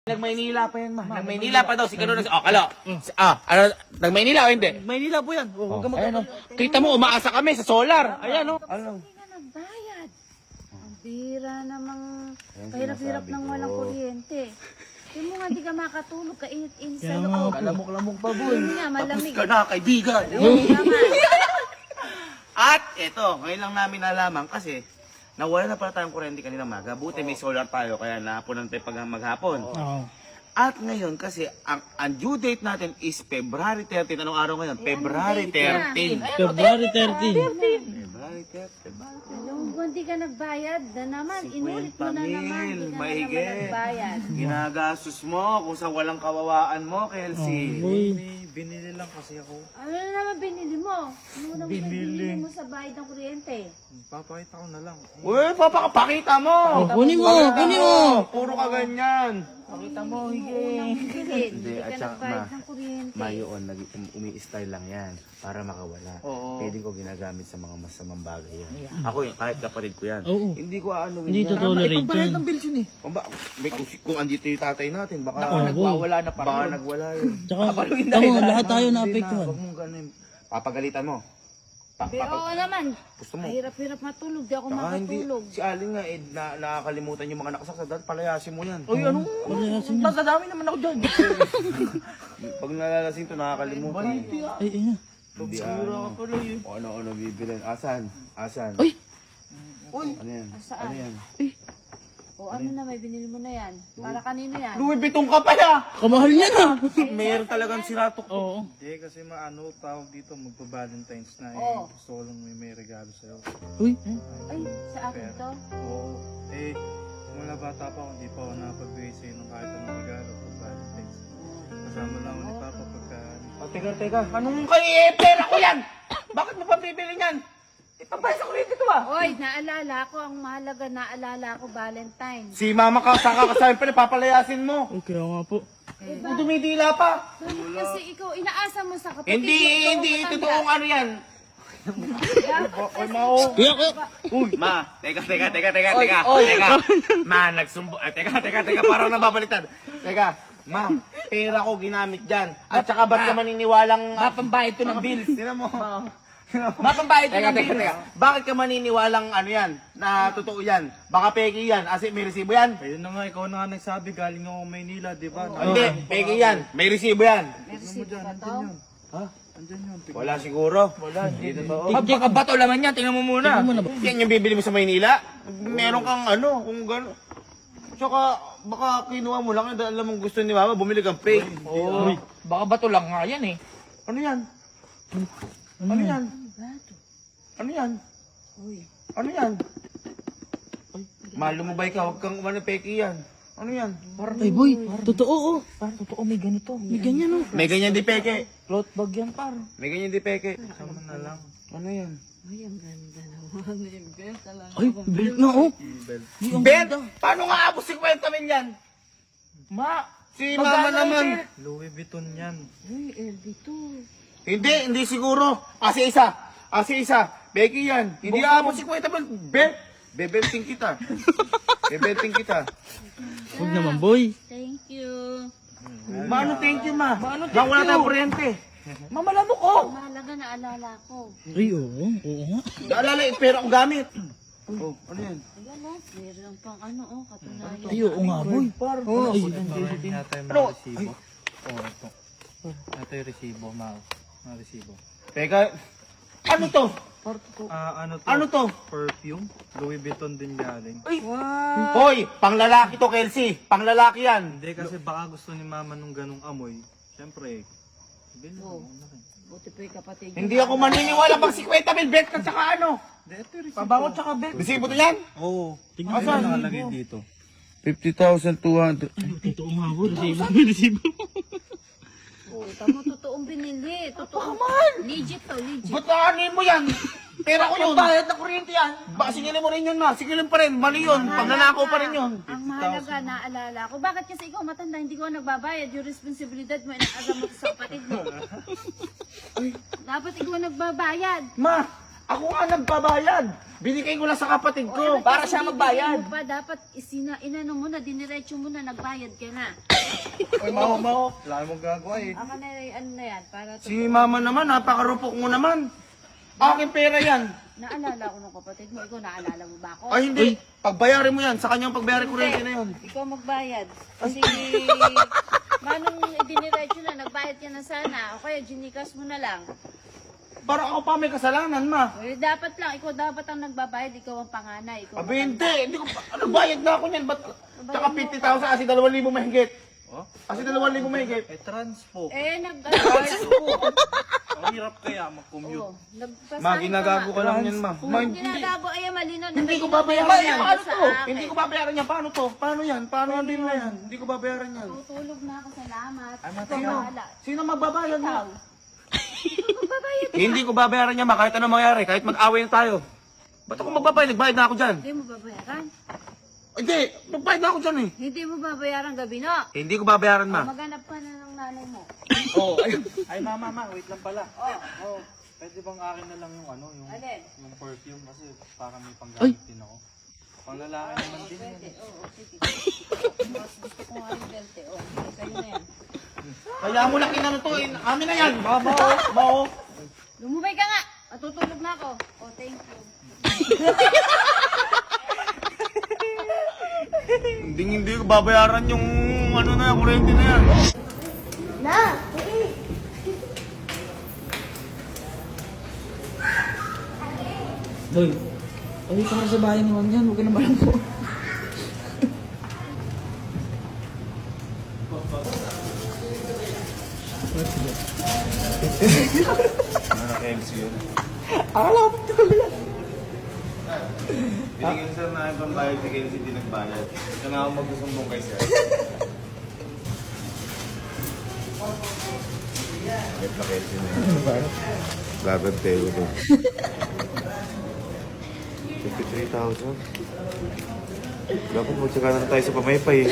Nag-Maynila pa yan, ma. Nag-Maynila pa daw. Si Kalo kalo. Nag-Maynila o hindi? Maynila po yan. Huwag ka Ayan, kita mo, umaasa kami sa solar. Ayan, o. Ano? Hindi ka nagbayad. Ang bira namang kahirap-hirap ng walang kuryente. Hindi mo nga di ka makatulog, kainit-init sa loob. Lamok-lamok pa, boy. Hindi nga, malamig. Ka na, kaibigan. Hindi naman. At eto, ngayon lang namin nalaman kasi nawala na pala tayong kuryente kanina maga. Buti may solar tayo kaya napunan tayo pag maghapon. At ngayon kasi ang due date natin is February 13. Anong araw ngayon? February 13. February 13. February 13. Alam mo, hindi ka nagbayad na naman. Inulit mo na naman. Hindi ka na Mahigit. naman nagbayad. Ginagastos mo kung sa walang kawawaan mo, Kelsey. Binili lang kasi ako. Ano na naman binili mo? Ano na binili mo sa bayad ng kuryente? Papakita ko na lang. Uy, papakapakita mo! Kunin mo, kunin mo. Puro ka ganyan. Pakita mo, Unang bilhin. Hindi, Hindi at ka saka, nagbayad ma, ng kuryente. Mayoon, umi-style lang yan para makawala. Oo. Pwede ko ginagamit sa mga masamang bagay yan. Ako yun, kahit kapatid ko yan. Oo. Hindi ko ano Hindi to tolerate yan. bills yun eh. Kung andito yung tatay natin, baka nagwawala na baka nagwala yun. Tsaka, tamo, lahat tayo na-apektuhan. Huwag mong ganun. Papagalitan mo. Oo naman. Gusto mo? Hirap-hirap matulog. Di ako Saka hindi, makatulog. si Aling nga, nakakalimutan yung mga nakasaksadan, palayasin mo yan. Uy, anong? Nasadami naman ako dyan. Pag nalalasing to, nakakalimutan. Ay, ayun. Hindi ano, bibilin. Asan? Asan? Uy! Ano yan? Saan? Ano yan? O ano na, may binili mo na yan. Para kanino yan? Louis Vuitton ka pala! Kamahal niya na. Meron talagang siratok. Oo. Hindi kasi maano tawag dito magpa-Valentine's na Oo. Gusto ko lang may regalo sa'yo. Uy, Ay, sa akin to? Oo. Mula bata pa ako, hindi pa ako napagbigay sa'yo ng kahit anong regalo pag Valentine's. Kasama lang ako ni Papa pagka... Teka. Anong kay pera ko yan? Bakit mo pa bibili yan? Ipabay sa kulit ito ba? Oy, naalala ko. Ang mahalaga, naalala ko Valentine. Si mama ka, saka kasama pa rin, papalayasin mo. ay, kaya nga po. Kung dumidila pa. Kasi ikaw, inaasa mo sa kapatid. Hindi, totoong ano yan. Kuya, Uy, ma, teka. Ma, nagsumbo. Teka, parang nababalitan. Teka, ma, pera ko ginamit dyan. At saka ba't ka maniniwalang... Mapambayad to ng bills. Tinan mo. Mapambayad to ng bills. Teka. Bakit ka maniniwalang ano yan? Na totoo yan? Baka peki yan. Asi, may resibo yan? Ayun na nga, ikaw na nga nagsabi, galing ako Maynila, di ba? Hindi, peki yan. May resibo yan. Andyan yun. Wala siguro. Wala, hindi totoo. Baka bato laman yan, tingnan mo muna. Yan yung bibili mo sa Maynila. Meron kang ano, kung gano'n. Tsaka, baka kinuha mo lang, dahil alam mong gusto ni Mama, bumili kang fake. Oo. Baka bato lang nga yan eh. Ano yan? Ano yan? Ano yan? Ano yan? Mahal mo ba ikaw? Huwag kang umano peki yan. Ano yan? Ay, boy, totoo, oh. Parang totoo, may ganito. May ganyan, oh. May ganyan di peke. Cloth bag yan, par. May ganyan di peke. Sama na lang. Ano yan? Ay, ang ganda naman. Yung best talaga. Ay, belt na, oh. Ben! Paano nga abos 50 mil yan? Ma! Si Mama naman. Louis Vuitton yan. Uy, LB2. Hindi siguro. Kasi isa. Becky yan. Hindi abot 50 mil. Bebelting kita. Huwag naman, boy. Thank you. Mano, thank you, ma. Baka wala tayong kuryente. Mamalabok ko. Ang mahalaga, naalala ko. Ay, oo. Oo nga. Naalala, pera ko gamit. Oh, ano yan? Ayan o, meron pang ano, katunayan. Ay, oo nga, boy. Oo. Ay, Yata yung Ano? mga resibo. Oo, ito. Ito yung resibo, mga resibo. Teka, ano to? Ano to? Ano to? Perfume. Louis Vuitton din galing. Hoy, panglalaki to, Kelsey. Panglalaki yan. Hindi kasi baka gusto ni Mama nung ganung amoy. Siyempre, bilhin Oh. mo. Laki. Buti pa yung kapatid. Hindi ako maniniwala pag 50 mil bet at saka ano. Hindi, ito yung resibo. Pabangot saka bet. Resibo to yan? Oo. tingnan Ano mo. nakalagay dito? 50,200. Totoo nga, boy. Resibo, may resibo. Tama, totoong binili. Totoo. Legit to, legit. Ba't aanin mo yan? Pera ko yun. Bayad na kuryente yan. Baka singilin mo rin yun, ma. Singilin pa rin. Mali yun. Pagnanakaw pa rin yun. Ang mahalaga, naalala ko. Bakit kasi ikaw matanda, hindi ko nagbabayad. Yung responsibilidad mo, inaaga mo sa kapatid mo. Dapat ikaw nagbabayad. Ma, ako nga nagbabayad. Binigay ko lang sa kapatid ko. Para siya magbayad. Dapat inano mo na, diniretso mo na, nagbayad ka na. Ay, Mao. Wala mong gagawa eh. Ako na ano na yan, para Si mama naman, napakarupok mo naman. Aking pera yan. naalala ko ng kapatid mo. Ikaw, naalala mo ba ako? Ay, hindi. Pagbayarin mo yan. Sa kanyang pagbayarin kuryente na yun. Ikaw magbayad. Kasi manong idiniretso na, nagbayad ka na sana. O kaya ginikas mo na lang. Parang ako pa may kasalanan, ma. Eh, dapat lang, ikaw dapat ang nagbabayad, ikaw ang panganay. Ikaw Abi, hindi ko pa. Ano, bayad na ako niyan. Ba't? Tsaka 50,000 kasi 2,000 mahigit. Oh? Kasi 2,000 mahigit. Eh, transpo. Ang hirap kaya mag-commute. Ma, ginagago ka lang yan, ma. Ma, Ginagago, ay malino. hindi ko babayaran yan. Paano to? Hindi ko babayaran yan. Paano to? Paano yan? Paano yan din na yan? Hindi ko babayaran yan. Tutulog na ako, salamat. Ay, Ikaw Mateo. bahala. Sino magbabayad mo? Ikaw. Magbabayad. Hindi ko babayaran yan, ma. Kahit ano mangyari. Kahit mag-away na tayo. Ba't ako magbabayad? Nagbayad na ako dyan. Hindi mo babayaran. Hindi. Nagbayad na ako dyan eh. Hindi mo babayaran gabi no. Hindi ko babayaran, ma. Maghanap ka na ng nanay mo. Oo, ayun. Ay, mama, wait lang pala. Oh. Pwede bang akin na lang yung ano, Alin? yung perfume kasi para may panggamit din ako. Pang lalaki naman din yun. Pwede, oo, sige. Mas gusto ko nga rin belte. Oo, sige, sa'yo na yan. Kaya mo lang kinano to eh. Amin na yan. Mao. Lumubay ka nga! Matutulog na ako. Oh, thank you. Hindi ko babayaran yung ano na yan, kuryente na yan. Doy, ay ka sa bahay naman yan. Huwag ka na malangko. Ano kay MC yun? Akala ko talaga. Binigyan sir na yung pambayad ni Kenzie, hindi nagbayad. Ito na ako magsusumbong kay sir. Wait na Kenzie na yun. Gagantay ko to. 53,000. Dapat magsaka na tayo sa pamaypay eh.